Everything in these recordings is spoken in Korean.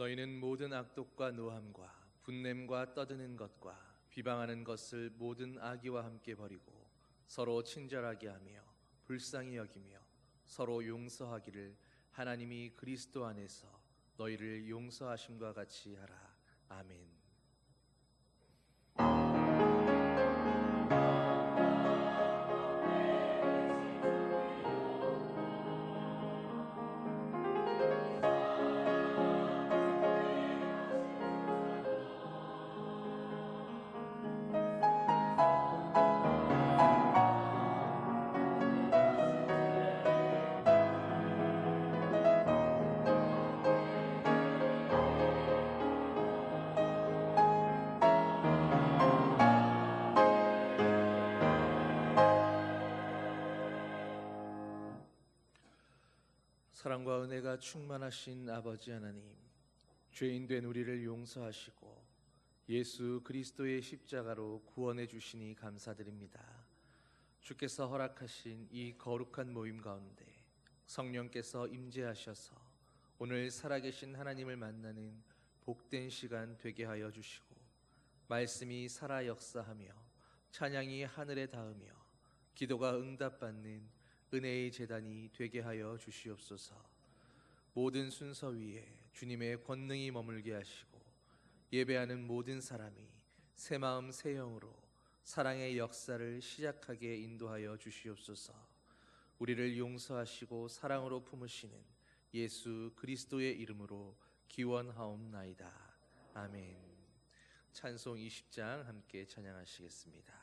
너희는 모든 악독과 노함과 분냄과 떠드는 것과 비방하는 것을 모든 악의와 함께 버리고 서로 친절하게 하며 불쌍히 여기며 서로 용서하기를 하나님이 그리스도 안에서 너희를 용서하심과 같이 하라. 아멘. 사랑과 은혜가 충만하신 아버지 하나님, 죄인된 우리를 용서하시고 예수 그리스도의 십자가로 구원해 주시니 감사드립니다. 주께서 허락하신 이 거룩한 모임 가운데 성령께서 임재하셔서 오늘 살아계신 하나님을 만나는 복된 시간 되게 하여 주시고, 말씀이 살아 역사하며 찬양이 하늘에 닿으며 기도가 응답받는 은혜의 제단이 되게 하여 주시옵소서. 모든 순서 위에 주님의 권능이 머물게 하시고 예배하는 모든 사람이 새 마음 새 영으로 사랑의 역사를 시작하게 인도하여 주시옵소서. 우리를 용서하시고 사랑으로 품으시는 예수 그리스도의 이름으로 기원하옵나이다. 아멘. 찬송 20장 함께 찬양하시겠습니다.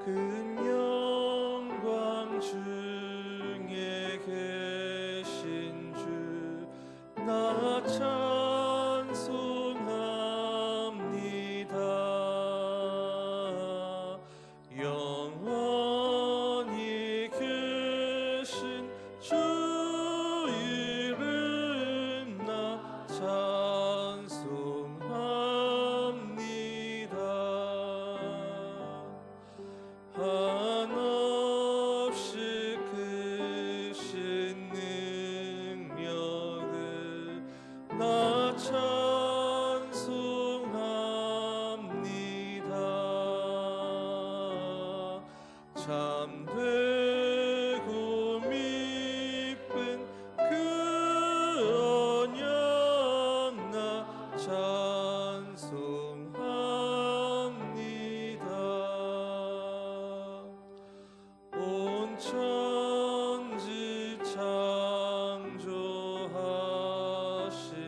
큰 영광 중에 계신 주 나 찬송합니다. 영원히 계신 주 이름 나 찬송합니다. 한없이 크신 능력을 나 찬송합니다. 참되고 미쁜 그 언약 나 찬송합니다. 온 천지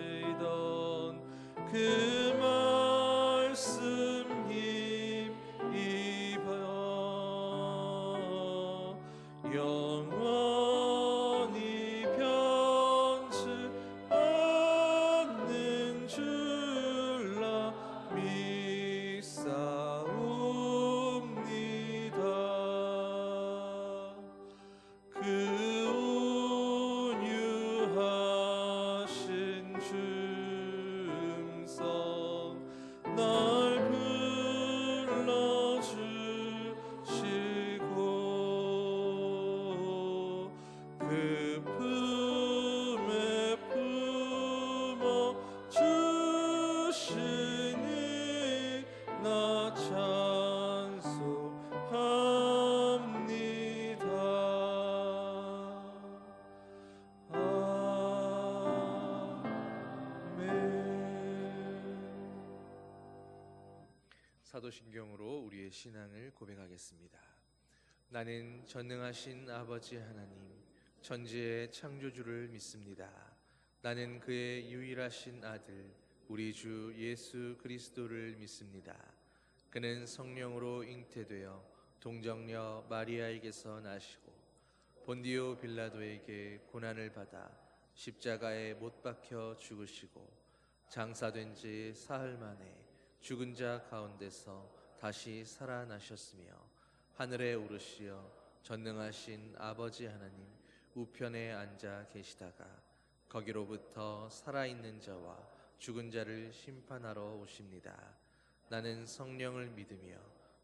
창조하시던 그 말씀 힘입어 영원히 변치 않는 줄라 믿사옵니다. 그 온유하신 중성 날 불러주시고 그 품에 품어 주시니 나 찬송합니다. 사도신경으로 우리의 신앙을 고백하겠습니다. 나는 전능하신 아버지 하나님, 천지의 창조주를 믿습니다. 나는 그의 유일하신 아들, 우리 주 예수 그리스도를 믿습니다. 그는 성령으로 잉태되어 동정녀 마리아에게서 나시고 본디오 빌라도에게 고난을 받아 십자가에 못 박혀 죽으시고 장사된 지 사흘 만에 죽은 자 가운데서 다시 살아나셨으며 하늘에 오르시어 전능하신 아버지 하나님 우편에 앉아 계시다가 거기로부터 살아있는 자와 죽은 자를 심판하러 오십니다. 나는 성령을 믿으며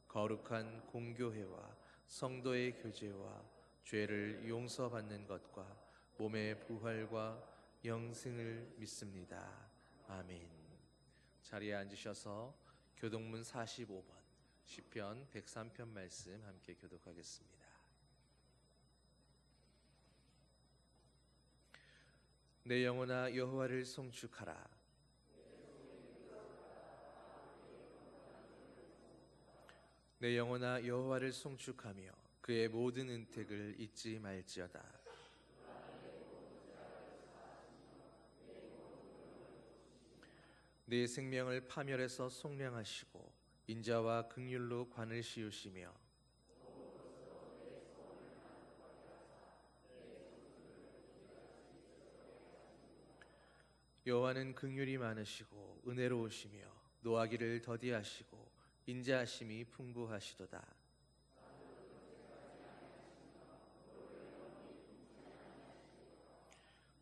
거룩한 공교회와 성도의 교제와 죄를 용서받는 것과 몸의 부활과 영생을 믿습니다. 아멘. 자리에 앉으셔서 교동문 45번 시편 103편 말씀 함께 교독하겠습니다. 내 영혼아 여호와를 송축하라. 내 영혼아 여호와를 송축하며 그의 모든 은택을 잊지 말지어다. 내 생명을 파멸해서 속량하시고 인자와 긍휼로 관을 씌우시며 여호와는 긍휼이 많으시고 은혜로우시며 노하기를 더디하시고 인자하심이 풍부하시도다.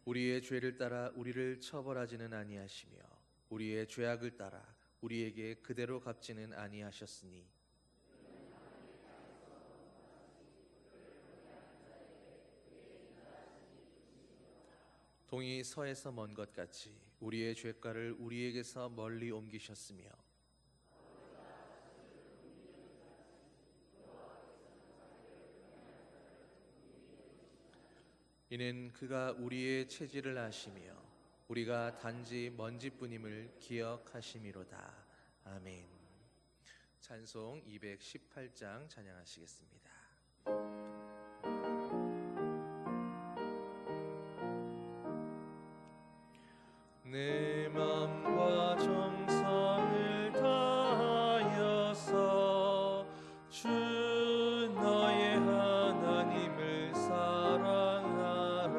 우리의 죄를 따라 우리를 처벌하지는 아니하시며 우리의 죄악을 따라 우리에게 그대로 갚지는 아니하셨으니 동이 서에서 먼 것 같이 우리의 죄가를 우리에게서 멀리 옮기셨으며 이는 그가 우리의 체질을 아시며 우리가 단지 먼지뿐임을 기억하심이로다. 아멘. 찬송 218장 찬양하시겠습니다. 내 맘과 정성을 다하여서 주 너의 하나님을 사랑하라.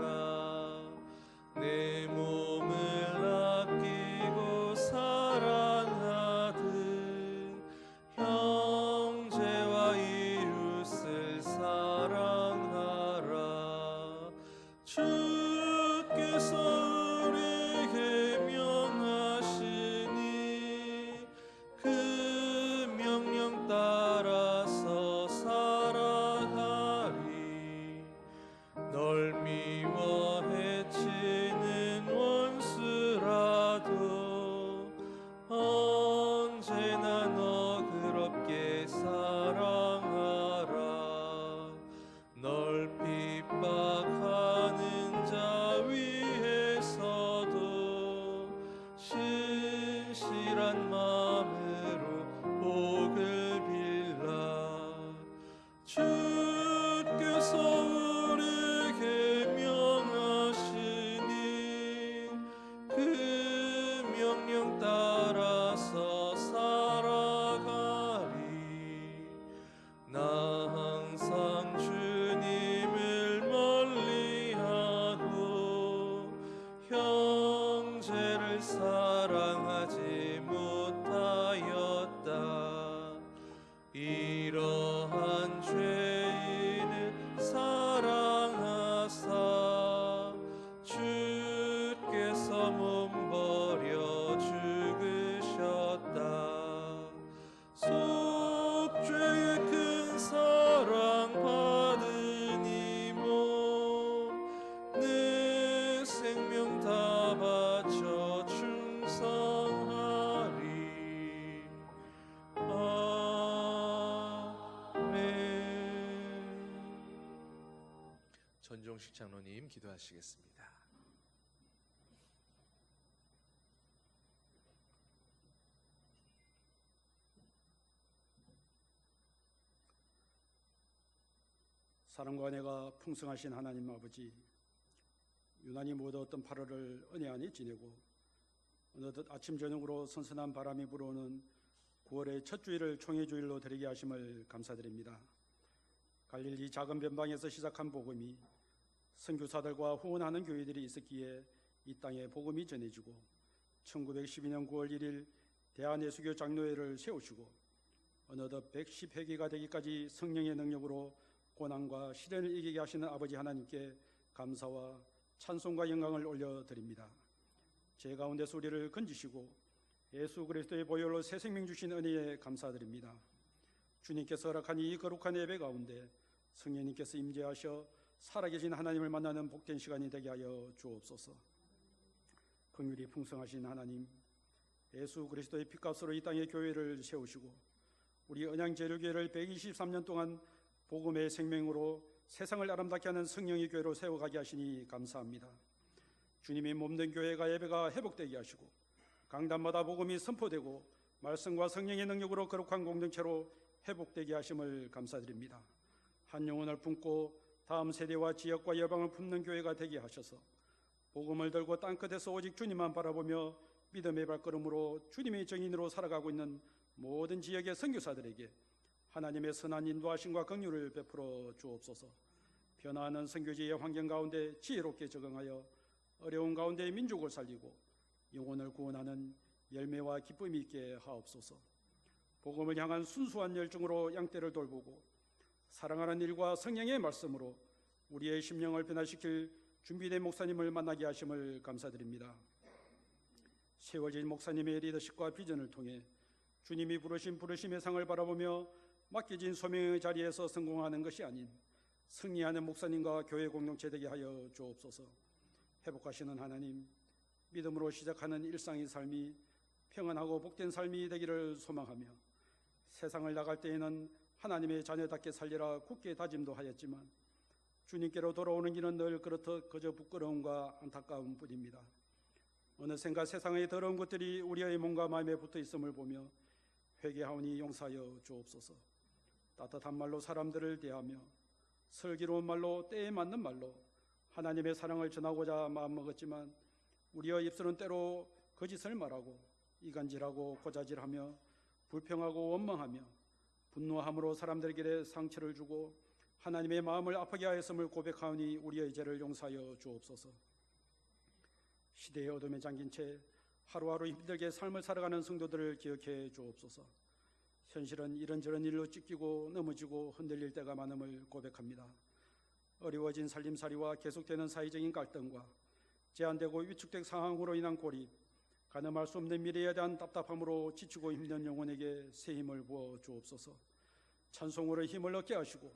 내 몸을 아끼고 사랑하듯 형제와 이웃을 사랑하라. 주께서 사랑하지 못하였다. 이러한 죄인을 사랑하사 주께서 몸버려 죽으셨다. 속죄의 큰 사랑 받으니 내 생명 다 바쳐 충성하리. 아멘. 전종식 장로님 기도하시겠습니다. 사랑과 은혜가 풍성하신 하나님 아버지, 유난히 못 얻었던 8월을 은혜 안에 지내고 어느덧 아침 저녁으로 선선한 바람이 불어오는 9월의 첫 주일을 총회 주일로 드리게 하심을 감사드립니다. 갈릴리 작은 변방에서 시작한 복음이 선교사들과 후원하는 교회들이 있었기에 이 땅에 복음이 전해지고 1912년 9월 1일 대한예수교 장로회를 세우시고 어느덧 110회기가 되기까지 성령의 능력으로 고난과 시련을 이기게 하시는 아버지 하나님께 감사와 찬송과 영광을 올려드립니다. 제 가운데서 우리를 건지시고 예수 그리스도의 보혈로 새 생명 주신 은혜에 감사드립니다. 주님께서 허락한 이 거룩한 예배 가운데 성령님께서 임재하셔 살아계신 하나님을 만나는 복된 시간이 되게 하여 주옵소서. 긍휼이 풍성하신 하나님, 예수 그리스도의 피값으로 이 땅에 교회를 세우시고 우리 언양제일교회를 123년 동안 복음의 생명으로 세상을 아름답게 하는 성령의 교회로 세워가게 하시니 감사합니다. 주님의 몸된 교회가 예배가 회복되게 하시고 강단마다 복음이 선포되고 말씀과 성령의 능력으로 거룩한 공동체로 회복되게 하심을 감사드립니다. 한 영혼을 품고 다음 세대와 지역과 여방을 품는 교회가 되게 하셔서 복음을 들고 땅끝에서 오직 주님만 바라보며 믿음의 발걸음으로 주님의 정인으로 살아가고 있는 모든 지역의 선교사들에게 하나님의 선한 인도하심과 긍휼을 베풀어 주옵소서. 변화하는 선교지의 환경 가운데 지혜롭게 적응하여 어려운 가운데 민족을 살리고 영혼을 구원하는 열매와 기쁨이 있게 하옵소서. 복음을 향한 순수한 열정으로 양떼를 돌보고 사랑하는 일과 성령의 말씀으로 우리의 심령을 변화시킬 준비된 목사님을 만나게 하심을 감사드립니다. 세워진 목사님의 리더십과 비전을 통해 주님이 부르신 부르심의 상을 바라보며 맡겨진 소명의 자리에서 성공하는 것이 아닌 승리하는 목사님과 교회 공동체 되게 하여 주옵소서. 회복하시는 하나님, 믿음으로 시작하는 일상의 삶이 평안하고 복된 삶이 되기를 소망하며 세상을 나갈 때에는 하나님의 자녀답게 살리라 굳게 다짐도 하였지만 주님께로 돌아오는 길은 늘 그렇듯 그저 부끄러움과 안타까움 뿐입니다. 어느샌가 세상의 더러운 것들이 우리의 몸과 마음에 붙어 있음을 보며 회개하오니 용서하여 주옵소서. 따뜻한 말로 사람들을 대하며 슬기로운 말로 때에 맞는 말로 하나님의 사랑을 전하고자 마음먹었지만 우리의 입술은 때로 거짓을 말하고 이간질하고 고자질하며 불평하고 원망하며 분노함으로 사람들에게 상처를 주고 하나님의 마음을 아프게 하였음을 고백하오니 우리의 죄를 용서하여 주옵소서. 시대의 어둠에 잠긴 채 하루하루 힘들게 삶을 살아가는 성도들을 기억해 주옵소서. 현실은 이런저런 일로 찢기고 넘어지고 흔들릴 때가 많음을 고백합니다. 어려워진 살림살이와 계속되는 사회적인 갈등과 제한되고 위축된 상황으로 인한 고립, 가늠할 수 없는 미래에 대한 답답함으로 지치고 힘든 영혼에게 새 힘을 부어 주옵소서. 찬송으로 힘을 얻게 하시고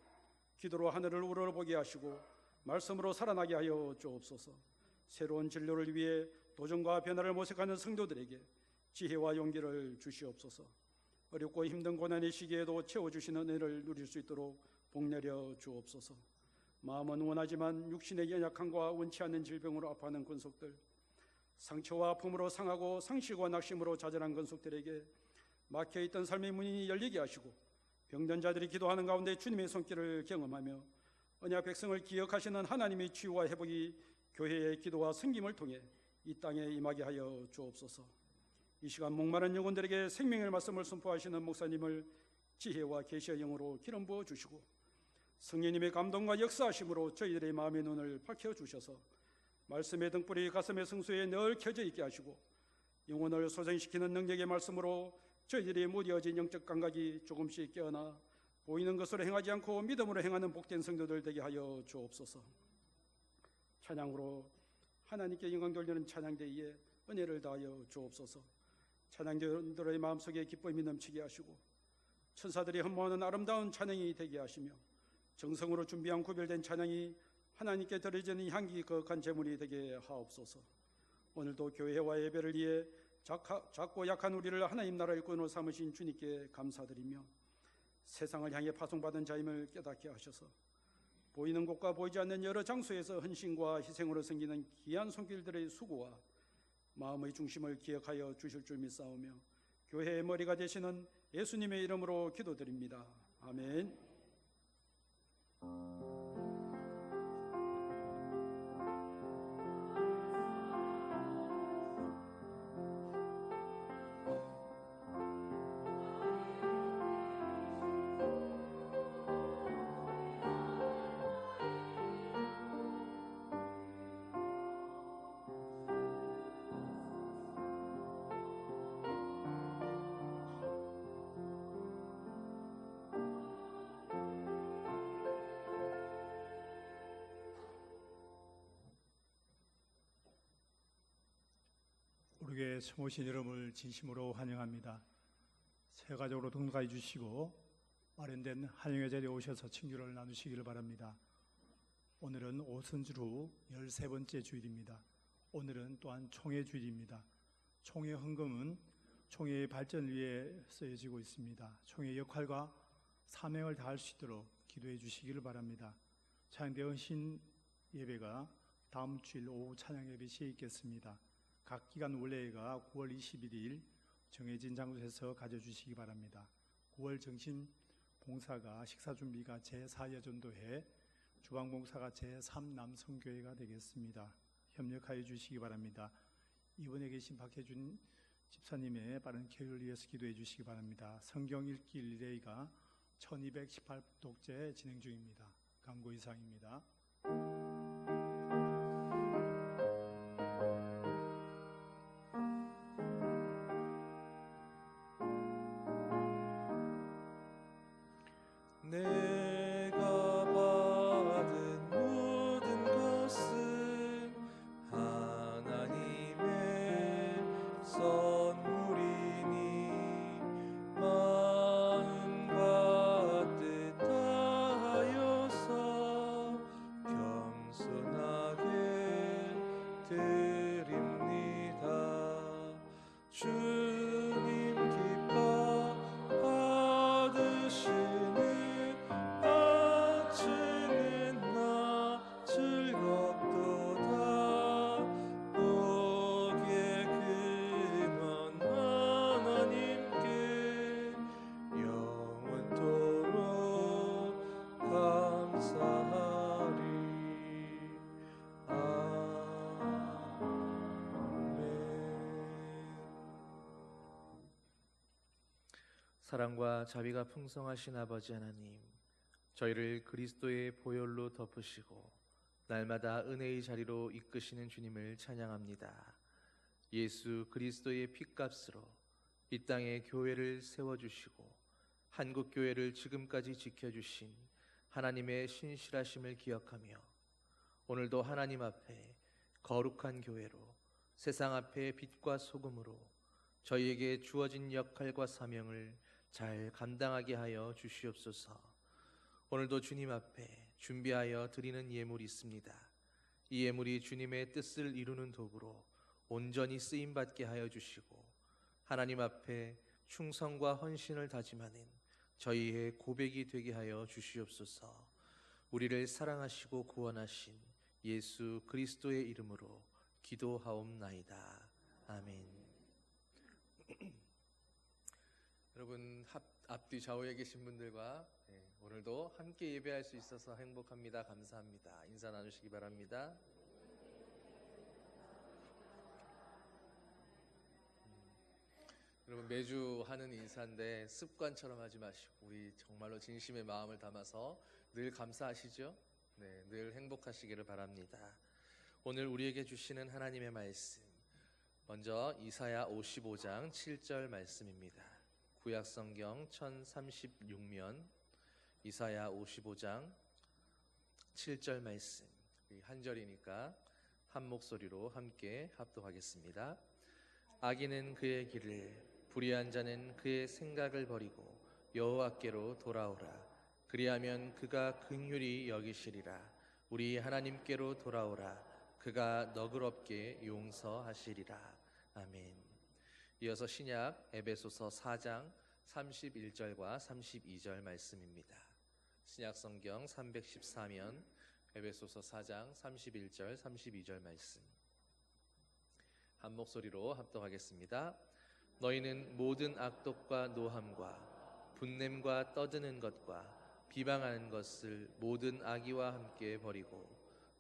기도로 하늘을 우러러보게 하시고 말씀으로 살아나게 하여 주옵소서. 새로운 진로를 위해 도전과 변화를 모색하는 성도들에게 지혜와 용기를 주시옵소서. 어렵고 힘든 고난의 시기에도 채워주시는 은혜를 누릴 수 있도록 복내려 주옵소서. 마음은 원하지만 육신의 연약함과 원치 않는 질병으로 아파하는 권속들, 상처와 아픔으로 상하고 상실과 낙심으로 좌절한 권속들에게 막혀있던 삶의 문이 열리게 하시고 병든 자들이 기도하는 가운데 주님의 손길을 경험하며 언약 백성을 기억하시는 하나님의 치유와 회복이 교회의 기도와 섬김을 통해 이 땅에 임하게 하여 주옵소서. 이 시간 목마른 영혼들에게 생명의 말씀을 선포하시는 목사님을 지혜와 계시의 영으로 기름 부어 주시고 성령님의 감동과 역사하심으로 저희들의 마음의 눈을 밝혀주셔서 말씀의 등불이 가슴의 성소에 늘 켜져 있게 하시고 영혼을 소생시키는 능력의 말씀으로 저희들이 무뎌진 영적 감각이 조금씩 깨어나 보이는 것으로 행하지 않고 믿음으로 행하는 복된 성도들 되게 하여 주옵소서. 찬양으로 하나님께 영광 돌리는 찬양대에 은혜를 다하여 주옵소서. 찬양대원들의 마음속에 기쁨이 넘치게 하시고 천사들이 흠모하는 아름다운 찬양이 되게 하시며 정성으로 준비한 구별된 찬양이 하나님께 드려지는 향기 거룩한 제물이 되게 하옵소서. 오늘도 교회와 예배를 위해 작고 약한 우리를 하나님 나라의 일꾼으로 삼으신 주님께 감사드리며 세상을 향해 파송받은 자임을 깨닫게 하셔서 보이는 곳과 보이지 않는 여러 장소에서 헌신과 희생으로 생기는 귀한 손길들의 수고와 마음의 중심을 기억하여 주실 줄 믿사오며 교회의 머리가 되시는 예수님의 이름으로 기도드립니다. 아멘. 우리에게 처음 오신 여러분을 진심으로 환영합니다. 새 가족으로 등록해 주시고 마련된 환영의 자리에 오셔서 친교를 나누시기를 바랍니다. 오늘은 오순절 후 13번째 주일입니다. 오늘은 또한 총회 주일입니다. 총회 헌금은 총회의 발전을 위해 쓰여지고 있습니다. 총회의 역할과 사명을 다할 수 있도록 기도해 주시기를 바랍니다. 찬양대 신 예배가 다음 주일 오후 찬양 예배 시에 있겠습니다. 각 기간 원래가 9월 21일 정해진 장소에서 가져주시기 바랍니다. 9월 정신 봉사가 식사 준비가 제4여전도회, 주방 봉사가 제3남성교회가 되겠습니다. 협력하여 주시기 바랍니다. 이번에 계신 박혜준 집사님의 빠른 쾌유를 위해서 기도해 주시기 바랍니다. 성경 읽기 릴레이가 1218독재 진행 중입니다. 강고 이상입니다. 내가 받은 모든 것은 하나님의 선물이니 마음과 뜻 다하여서 겸손하게 드립니다. 주님 기뻐 받으시니 바치는 나 즐겁도다. 복의 근원 하나님께 영원토록 감사하리. 사랑과 자비가 풍성하신 아버지 하나님, 저희를 그리스도의 보혈로 덮으시고 날마다 은혜의 자리로 이끄시는 주님을 찬양합니다. 예수 그리스도의 핏값으로 이 땅에 교회를 세워주시고 한국 교회를 지금까지 지켜주신 하나님의 신실하심을 기억하며 오늘도 하나님 앞에 거룩한 교회로 세상 앞에 빛과 소금으로 저희에게 주어진 역할과 사명을 잘 감당하게 하여 주시옵소서. 오늘도 주님 앞에 준비하여 드리는 예물이 있습니다. 이 예물이 주님의 뜻을 이루는 도구로 온전히 쓰임받게 하여 주시고 하나님 앞에 충성과 헌신을 다짐하는 저희의 고백이 되게 하여 주시옵소서. 우리를 사랑하시고 구원하신 예수 그리스도의 이름으로 기도하옵나이다. 아멘. 여러분 앞뒤 좌우에 계신 분들과 오늘도 함께 예배할 수 있어서 행복합니다. 감사합니다. 인사 나누시기 바랍니다. 여러분 매주 하는 인사인데 습관처럼 하지 마시고 우리 정말로 진심의 마음을 담아서 늘 감사하시죠? 네, 늘 행복하시기를 바랍니다. 오늘 우리에게 주시는 하나님의 말씀, 먼저 이사야 55장 7절 말씀입니다. 구약성경 1036면 이사야 55장 7절 말씀, 한 절이니까 한 목소리로 함께 합독하겠습니다. 악인은 그의 길을, 불의한 자는 그의 생각을 버리고 여호와께로 돌아오라. 그리하면 그가 긍휼히 여기시리라. 우리 하나님께로 돌아오라. 그가 너그럽게 용서하시리라. 아멘. 이어서 신약 에베소서 4장 31절과 32절 말씀입니다. 신약 성경 314면 에베소서 4장 31절 32절 말씀 한 목소리로 합독하겠습니다. 너희는 모든 악독과 노함과 분냄과 떠드는 것과 비방하는 것을 모든 악의와 함께 버리고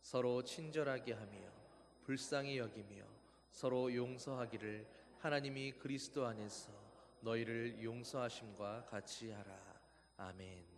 서로 친절하게 하며 불쌍히 여기며 서로 용서하기를 하나님이 그리스도 안에서 너희를 용서하심과 같이 하라. 아멘.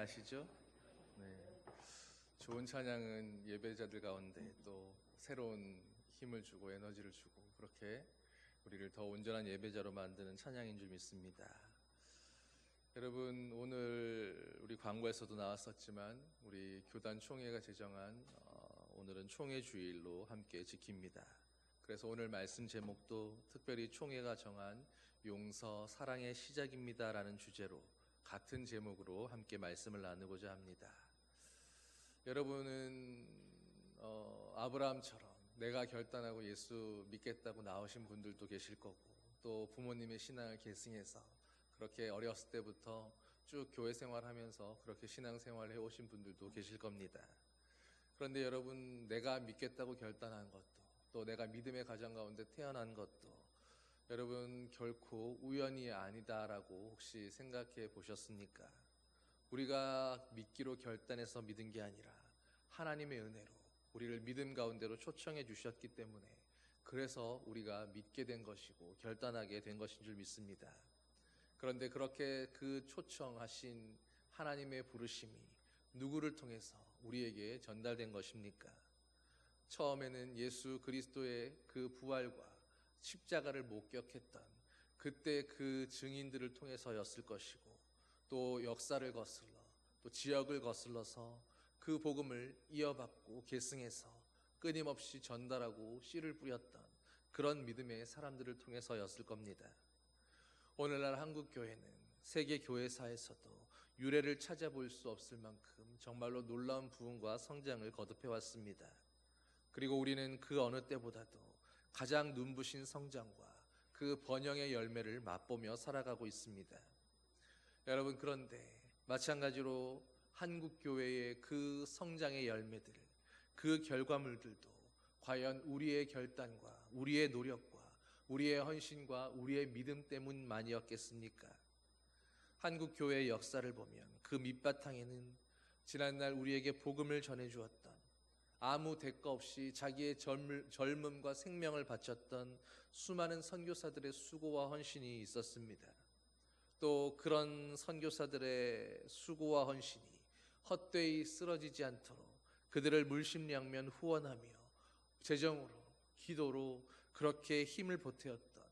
나시죠? 네. 좋은 찬양은 예배자들 가운데 또 새로운 힘을 주고 에너지를 주고 그렇게 우리를 더 온전한 예배자로 만드는 찬양인 줄 믿습니다. 여러분, 오늘 우리 광고에서도 나왔었지만 우리 교단 총회가 제정한 오늘은 총회 주일로 함께 지킵니다. 그래서 오늘 말씀 제목도 특별히 총회가 정한 용서 사랑의 시작입니다라는 주제로 같은 제목으로 함께 말씀을 나누고자 합니다. 여러분은 아브라함처럼 내가 결단하고 예수 믿겠다고 나오신 분들도 계실 거고, 또 부모님의 신앙을 계승해서 그렇게 어렸을 때부터 쭉 교회 생활하면서 그렇게 신앙 생활을 해오신 분들도 계실 겁니다. 그런데 여러분, 내가 믿겠다고 결단한 것도, 또 내가 믿음의 가정 가운데 태어난 것도 여러분 결코 우연이 아니다라고 혹시 생각해 보셨습니까? 우리가 믿기로 결단해서 믿은 게 아니라 하나님의 은혜로 우리를 믿음 가운데로 초청해 주셨기 때문에, 그래서 우리가 믿게 된 것이고 결단하게 된 것인 줄 믿습니다. 그런데 그렇게 그 초청하신 하나님의 부르심이 누구를 통해서 우리에게 전달된 것입니까? 처음에는 예수 그리스도의 그 부활과 십자가를 목격했던 그때 그 증인들을 통해서였을 것이고, 또 역사를 거슬러 또 지역을 거슬러서 그 복음을 이어받고 계승해서 끊임없이 전달하고 씨를 뿌렸던 그런 믿음의 사람들을 통해서였을 겁니다. 오늘날 한국교회는 세계 교회사에서도 유례를 찾아볼 수 없을 만큼 정말로 놀라운 부흥과 성장을 거듭해 왔습니다. 그리고 우리는 그 어느 때보다도 가장 눈부신 성장과 그 번영의 열매를 맛보며 살아가고 있습니다. 여러분, 그런데 마찬가지로 한국교회의 그 성장의 열매들, 그 결과물들도 과연 우리의 결단과 우리의 노력과 우리의 헌신과 우리의 믿음 때문만이었겠습니까? 한국교회의 역사를 보면 그 밑바탕에는 지난날 우리에게 복음을 전해주었던, 아무 대가 없이 자기의 젊음과 생명을 바쳤던 수많은 선교사들의 수고와 헌신이 있었습니다. 또 그런 선교사들의 수고와 헌신이 헛되이 쓰러지지 않도록 그들을 물심양면 후원하며 재정으로, 기도로 그렇게 힘을 보태었던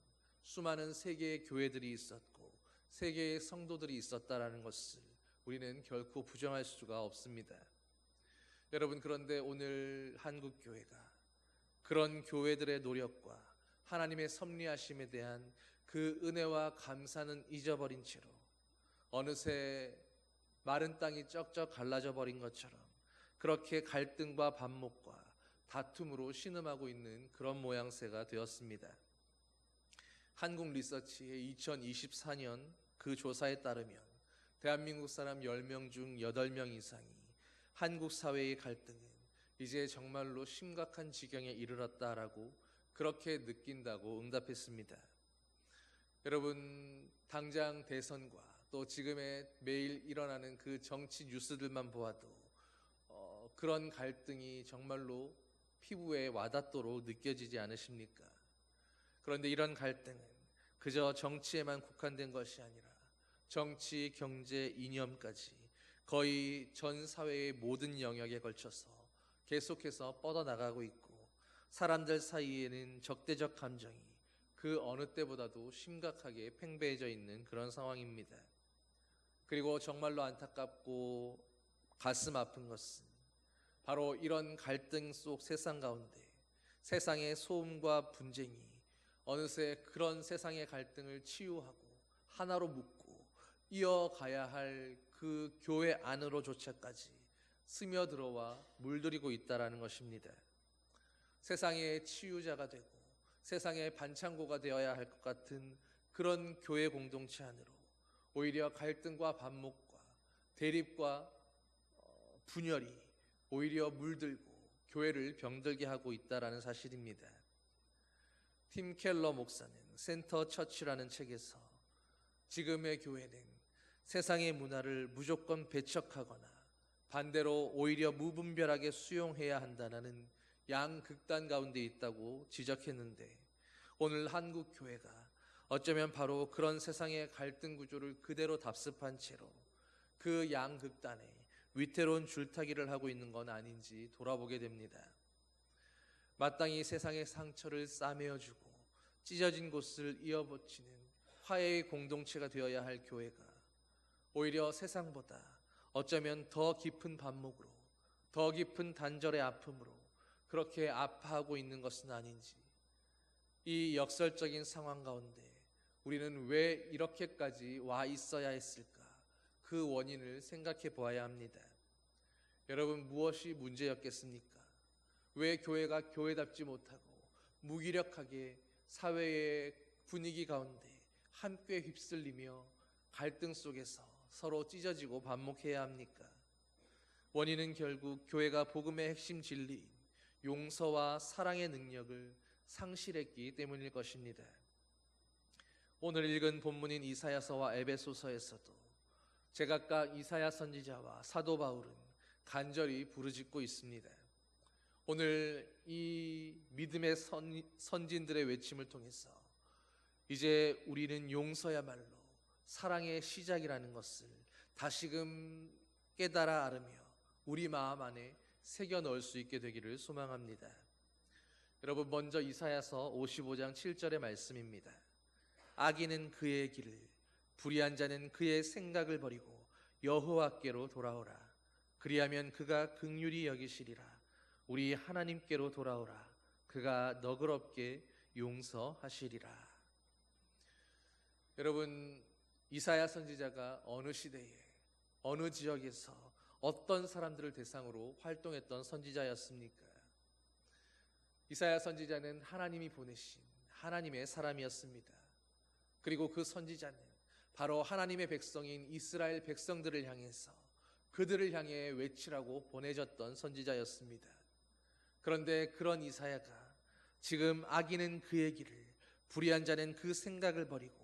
수많은 세계의 교회들이 있었고 세계의 성도들이 있었다라는 것을 우리는 결코 부정할 수가 없습니다. 여러분, 그런데 오늘 한국교회가 그런 교회들의 노력과 하나님의 섭리하심에 대한 그 은혜와 감사는 잊어버린 채로 어느새 마른 땅이 쩍쩍 갈라져 버린 것처럼 그렇게 갈등과 반목과 다툼으로 신음하고 있는 그런 모양새가 되었습니다. 한국리서치의 2024년 그 조사에 따르면 대한민국 사람 10명 중 8명 이상이 한국 사회의 갈등은 이제 정말로 심각한 지경에 이르렀다라고 그렇게 느낀다고 응답했습니다. 여러분, 당장 대선과 또 지금의 매일 일어나는 그 정치 뉴스들만 보아도 그런 갈등이 정말로 피부에 와닿도록 느껴지지 않으십니까? 그런데 이런 갈등은 그저 정치에만 국한된 것이 아니라 정치, 경제, 이념까지 거의 전 사회의 모든 영역에 걸쳐서 계속해서 뻗어나가고 있고, 사람들 사이에는 적대적 감정이 그 어느 때보다도 심각하게 팽배해져 있는 그런 상황입니다. 그리고 정말로 안타깝고 가슴 아픈 것은 바로 이런 갈등 속 세상 가운데 세상의 소음과 분쟁이 어느새 그런 세상의 갈등을 치유하고 하나로 묶고 이어가야 할 그 교회 안으로조차까지 스며들어와 물들이고 있다라는 것입니다. 세상의 치유자가 되고 세상의 반창고가 되어야 할 것 같은 그런 교회 공동체 안으로 오히려 갈등과 반목과 대립과 분열이 오히려 물들고 교회를 병들게 하고 있다라는 사실입니다. 팀 켈러 목사는 센터 처치라는 책에서 지금의 교회는 세상의 문화를 무조건 배척하거나 반대로 오히려 무분별하게 수용해야 한다는 양극단 가운데 있다고 지적했는데, 오늘 한국 교회가 어쩌면 바로 그런 세상의 갈등 구조를 그대로 답습한 채로 그 양극단에 위태로운 줄타기를 하고 있는 건 아닌지 돌아보게 됩니다. 마땅히 세상의 상처를 싸매어주고 찢어진 곳을 이어붙이는 화해의 공동체가 되어야 할 교회가 오히려 세상보다 어쩌면 더 깊은 반목으로, 더 깊은 단절의 아픔으로 그렇게 아파하고 있는 것은 아닌지, 이 역설적인 상황 가운데 우리는 왜 이렇게까지 와 있어야 했을까? 그 원인을 생각해 보아야 합니다. 여러분, 무엇이 문제였겠습니까? 왜 교회가 교회답지 못하고 무기력하게 사회의 분위기 가운데 함께 휩쓸리며 갈등 속에서 서로 찢어지고 반목해야 합니까? 원인은 결국 교회가 복음의 핵심 진리인 용서와 사랑의 능력을 상실했기 때문일 것입니다. 오늘 읽은 본문인 이사야서와 에베소서에서도 제각각 이사야 선지자와 사도 바울은 간절히 부르짖고 있습니다. 오늘 이 믿음의 선진들의 외침을 통해서 이제 우리는 용서야말로 사랑의 시작이라는 것을 다시금 깨달아 알으며 우리 마음 안에 새겨 넣을 수 있게 되기를 소망합니다. 여러분, 먼저 이사야서 55장 7절의 말씀입니다. 악인은 그의 길을, 불의한 자는 그의 생각을 버리고 여호와께로 돌아오라. 그리하면 그가 긍휼히 여기시리라. 우리 하나님께로 돌아오라. 그가 너그럽게 용서하시리라. 여러분, 이사야 선지자가 어느 시대에 어느 지역에서 어떤 사람들을 대상으로 활동했던 선지자였습니까? 이사야 선지자는 하나님이 보내신 하나님의 사람이었습니다. 그리고 그 선지자는 바로 하나님의 백성인 이스라엘 백성들을 향해서 그들을 향해 외치라고 보내졌던 선지자였습니다. 그런데 그런 이사야가 지금 악인은 그의 길을, 불의한 자는 그 생각을 버리고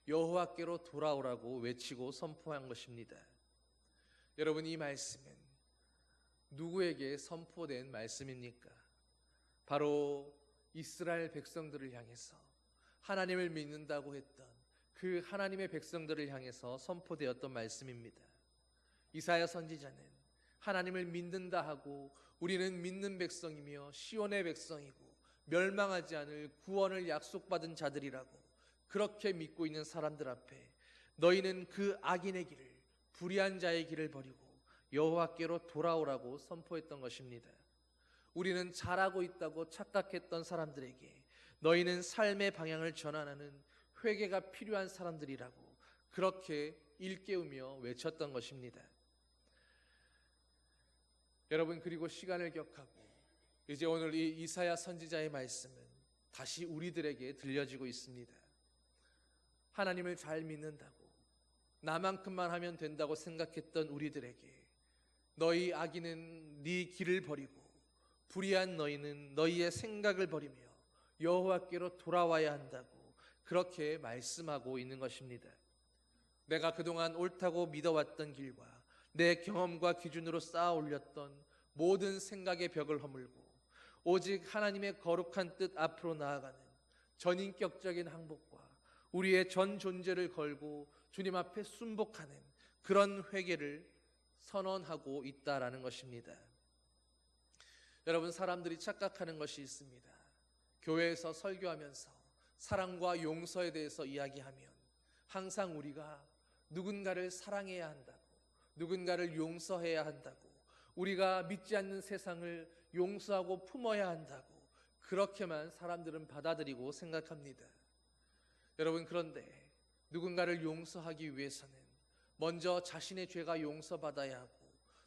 여호와께로 돌아오라고 외치고 선포한 것입니다. 여러분, 이 말씀은 누구에게 선포된 말씀입니까? 바로 이스라엘 백성들을 향해서, 하나님을 믿는다고 했던 그 하나님의 백성들을 향해서 선포되었던 말씀입니다. 이사야 선지자는 하나님을 믿는다 하고 우리는 믿는 백성이며 시온의 백성이고 멸망하지 않을 구원을 약속받은 자들이라고 그렇게 믿고 있는 사람들 앞에 너희는 그 악인의 길을, 불의한 자의 길을 버리고 여호와께로 돌아오라고 선포했던 것입니다. 우리는 잘하고 있다고 착각했던 사람들에게 너희는 삶의 방향을 전환하는 회개가 필요한 사람들이라고 그렇게 일깨우며 외쳤던 것입니다. 여러분, 그리고 시간을 격하고 이제 오늘 이 이사야 선지자의 말씀은 다시 우리들에게 들려지고 있습니다. 하나님을 잘 믿는다고, 나만큼만 하면 된다고 생각했던 우리들에게 너희 악인은 네 길을 버리고 불의한 너희는 너희의 생각을 버리며 여호와께로 돌아와야 한다고 그렇게 말씀하고 있는 것입니다. 내가 그동안 옳다고 믿어왔던 길과 내 경험과 기준으로 쌓아 올렸던 모든 생각의 벽을 허물고 오직 하나님의 거룩한 뜻 앞으로 나아가는 전인격적인 항복과 우리의 전 존재를 걸고 주님 앞에 순복하는 그런 회개를 선언하고 있다라는 것입니다. 여러분, 사람들이 착각하는 것이 있습니다. 교회에서 설교하면서 사랑과 용서에 대해서 이야기하면 항상 우리가 누군가를 사랑해야 한다고, 누군가를 용서해야 한다고, 우리가 믿지 않는 세상을 용서하고 품어야 한다고 그렇게만 사람들은 받아들이고 생각합니다. 여러분, 그런데 누군가를 용서하기 위해서는 먼저 자신의 죄가 용서받아야 하고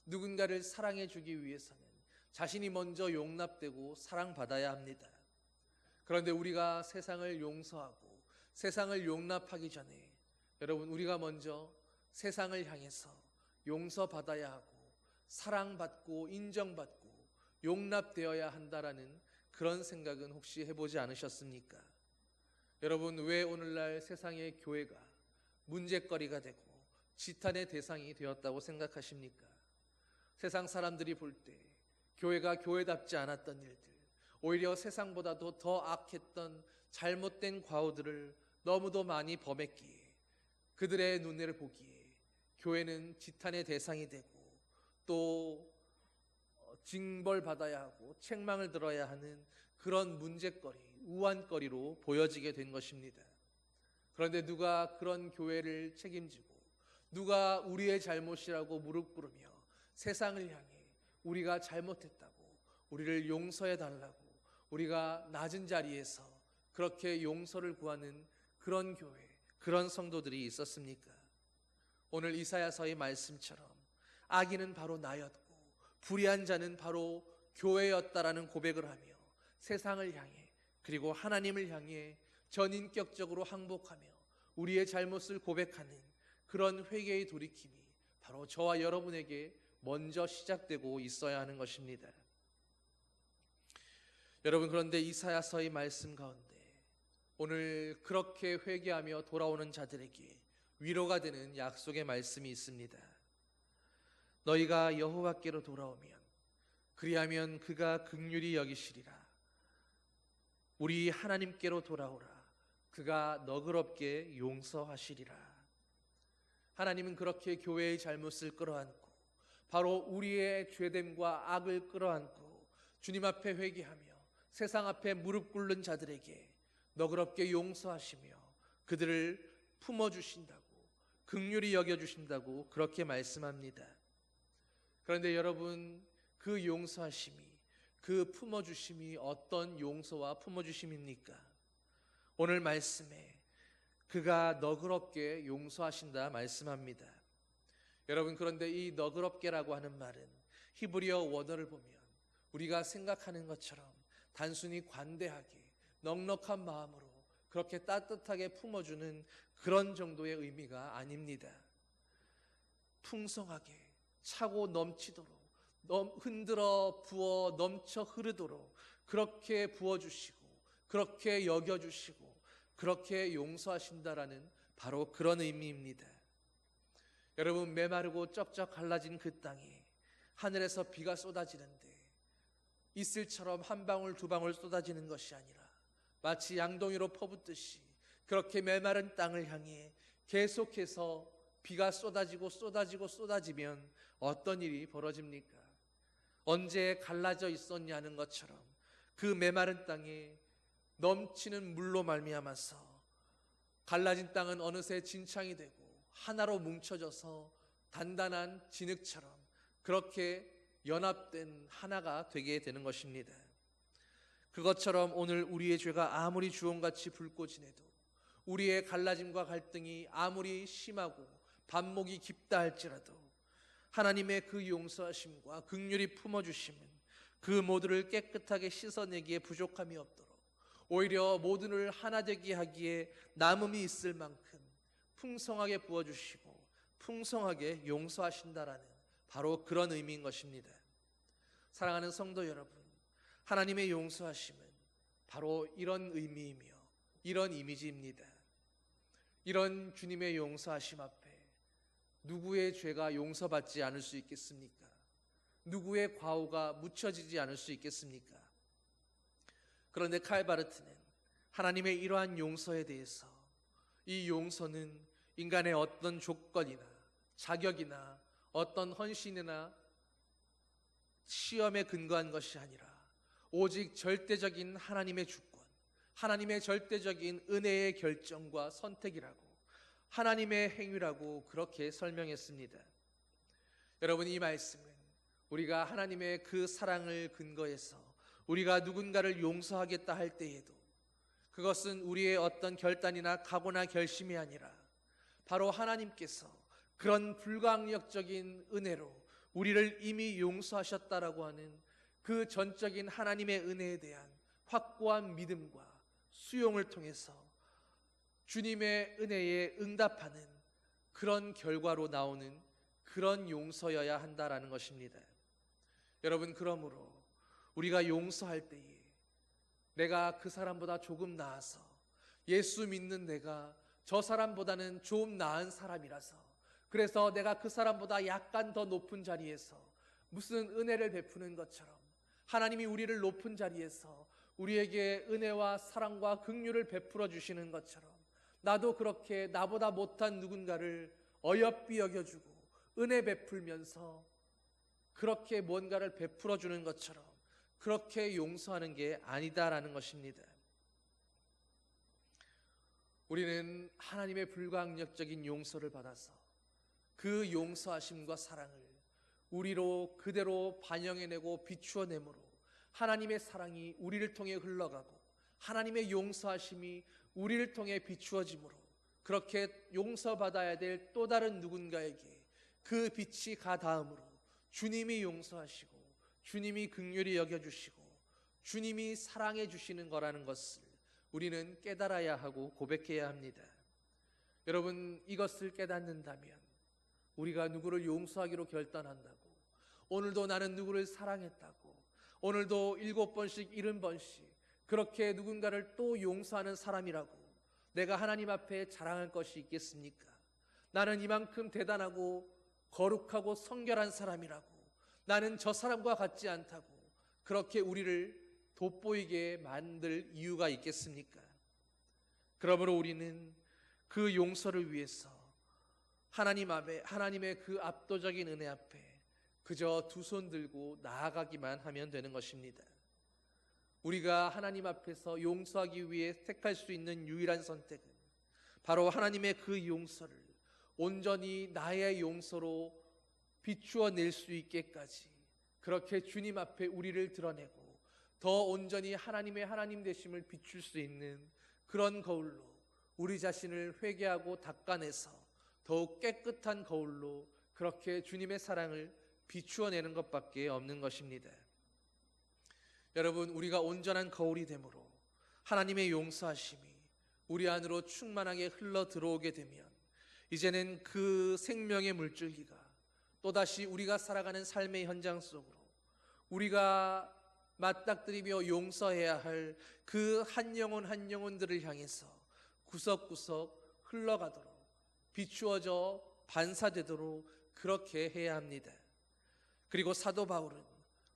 누군가를 사랑해 주기 위해서는 자신이 먼저 용납되고 사랑받아야 합니다. 그런데 우리가 세상을 용서하고 세상을 용납하기 전에 여러분, 우리가 먼저 세상을 향해서 용서받아야 하고 사랑받고 인정받고 용납되어야 한다라는 그런 생각은 혹시 해보지 않으셨습니까? 여러분, 왜 오늘날 세상의 교회가 문제거리가 되고 지탄의 대상이 되었다고 생각하십니까? 세상 사람들이 볼 때 교회가 교회답지 않았던 일들, 오히려 세상보다도 더 악했던 잘못된 과오들을 너무도 많이 범했기에 그들의 눈을 보기에 교회는 지탄의 대상이 되고 또 징벌받아야 하고 책망을 들어야 하는 그런 문제거리, 우환거리로 보여지게 된 것입니다. 그런데 누가 그런 교회를 책임지고 누가 우리의 잘못이라고 무릎 꿇으며 세상을 향해 우리가 잘못했다고 우리를 용서해 달라고 우리가 낮은 자리에서 그렇게 용서를 구하는 그런 교회, 그런 성도들이 있었습니까? 오늘 이사야서의 말씀처럼 악인은 바로 나였고 불의한 자는 바로 교회였다라는 고백을 하며 세상을 향해 그리고 하나님을 향해 전인격적으로 항복하며 우리의 잘못을 고백하는 그런 회개의 돌이킴이 바로 저와 여러분에게 먼저 시작되고 있어야 하는 것입니다. 여러분, 그런데 이사야서의 말씀 가운데 오늘 그렇게 회개하며 돌아오는 자들에게 위로가 되는 약속의 말씀이 있습니다. 너희가 여호와께로 돌아오면 그리하면 그가 긍휼히 여기시리라. 우리 하나님께로 돌아오라. 그가 너그럽게 용서하시리라. 하나님은 그렇게 교회의 잘못을 끌어안고 바로 우리의 죄됨과 악을 끌어안고 주님 앞에 회개하며 세상 앞에 무릎 꿇는 자들에게 너그럽게 용서하시며 그들을 품어주신다고, 긍휼히 여겨주신다고 그렇게 말씀합니다. 그런데 여러분, 그 용서하심이, 그 품어주심이 어떤 용서와 품어주심입니까? 오늘 말씀에 그가 너그럽게 용서하신다 말씀합니다. 여러분, 그런데 이 너그럽게라고 하는 말은 히브리어 원어를 보면 우리가 생각하는 것처럼 단순히 관대하게 넉넉한 마음으로 그렇게 따뜻하게 품어주는 그런 정도의 의미가 아닙니다. 풍성하게 차고 넘치도록 흔들어 부어 넘쳐 흐르도록 그렇게 부어주시고 그렇게 여겨주시고 그렇게 용서하신다라는 바로 그런 의미입니다. 여러분, 메마르고 쩍쩍 갈라진 그 땅에 하늘에서 비가 쏟아지는데 이슬처럼 한 방울 두 방울 쏟아지는 것이 아니라 마치 양동이로 퍼붓듯이 그렇게 메마른 땅을 향해 계속해서 비가 쏟아지면 어떤 일이 벌어집니까? 언제 갈라져 있었냐는 것처럼 그 메마른 땅에 넘치는 물로 말미암아서 갈라진 땅은 어느새 진창이 되고 하나로 뭉쳐져서 단단한 진흙처럼 그렇게 연합된 하나가 되게 되는 것입니다. 그것처럼 오늘 우리의 죄가 아무리 주홍같이 붉고 진해도 우리의 갈라짐과 갈등이 아무리 심하고 반목이 깊다 할지라도 하나님의 그 용서하심과 긍휼히 품어주심은 그 모두를 깨끗하게 씻어내기에 부족함이 없도록 오히려 모든을 하나 되게 하기에 남음이 있을 만큼 풍성하게 부어주시고 풍성하게 용서하신다라는 바로 그런 의미인 것입니다. 사랑하는 성도 여러분, 하나님의 용서하심은 바로 이런 의미이며 이런 이미지입니다. 이런 주님의 용서하심 앞에 누구의 죄가 용서받지 않을 수 있겠습니까? 누구의 과오가 묻혀지지 않을 수 있겠습니까? 그런데 칼바르트는 하나님의 이러한 용서에 대해서 이 용서는 인간의 어떤 조건이나 자격이나 어떤 헌신이나 시험에 근거한 것이 아니라 오직 절대적인 하나님의 주권, 하나님의 절대적인 은혜의 결정과 선택이라고, 하나님의 행위라고 그렇게 설명했습니다. 여러분, 이 말씀은 우리가 하나님의 그 사랑을 근거해서 우리가 누군가를 용서하겠다 할 때에도 그것은 우리의 어떤 결단이나 각오나 결심이 아니라 바로 하나님께서 그런 불가항력적인 은혜로 우리를 이미 용서하셨다라고 하는 그 전적인 하나님의 은혜에 대한 확고한 믿음과 수용을 통해서 주님의 은혜에 응답하는 그런 결과로 나오는 그런 용서여야 한다라는 것입니다. 여러분, 그러므로 우리가 용서할 때에 내가 그 사람보다 조금 나아서 예수 믿는 내가 저 사람보다는 좀 나은 사람이라서 그래서 내가 그 사람보다 약간 더 높은 자리에서 무슨 은혜를 베푸는 것처럼 하나님이 우리를 높은 자리에서 우리에게 은혜와 사랑과 긍휼을 베풀어 주시는 것처럼 나도 그렇게 나보다 못한 누군가를 어여삐 여겨주고 은혜 베풀면서 그렇게 뭔가를 베풀어 주는 것처럼 그렇게 용서하는 게 아니다라는 것입니다. 우리는 하나님의 불가항력적인 용서를 받아서 그 용서하심과 사랑을 우리로 그대로 반영해내고 비추어내므로 하나님의 사랑이 우리를 통해 흘러가고 하나님의 용서하심이 우리를 통해 비추어지므로 그렇게 용서받아야 될 또 다른 누군가에게 그 빛이 가 닿음으로 주님이 용서하시고 주님이 긍휼히 여겨주시고 주님이 사랑해 주시는 거라는 것을 우리는 깨달아야 하고 고백해야 합니다. 여러분, 이것을 깨닫는다면 우리가 누구를 용서하기로 결단한다고, 오늘도 나는 누구를 사랑했다고, 오늘도 7번씩 70번씩 그렇게 누군가를 또 용서하는 사람이라고 내가 하나님 앞에 자랑할 것이 있겠습니까? 나는 이만큼 대단하고 거룩하고 성결한 사람이라고, 나는 저 사람과 같지 않다고 그렇게 우리를 돋보이게 만들 이유가 있겠습니까? 그러므로 우리는 그 용서를 위해서 하나님 앞에, 하나님의 그 압도적인 은혜 앞에 그저 두 손 들고 나아가기만 하면 되는 것입니다. 우리가 하나님 앞에서 용서하기 위해 택할 수 있는 유일한 선택은 바로 하나님의 그 용서를 온전히 나의 용서로 비추어 낼 수 있게까지 그렇게 주님 앞에 우리를 드러내고 더 온전히 하나님의 하나님 되심을 비출 수 있는 그런 거울로 우리 자신을 회개하고 닦아내서 더욱 깨끗한 거울로 그렇게 주님의 사랑을 비추어내는 것밖에 없는 것입니다. 여러분, 우리가 온전한 거울이 되므로 하나님의 용서하심이 우리 안으로 충만하게 흘러 들어오게 되면 이제는 그 생명의 물줄기가 또다시 우리가 살아가는 삶의 현장 속으로 우리가 맞닥뜨리며 용서해야 할 그 한 영혼 한 영혼들을 향해서 구석구석 흘러가도록 비추어져 반사되도록 그렇게 해야 합니다. 그리고 사도 바울은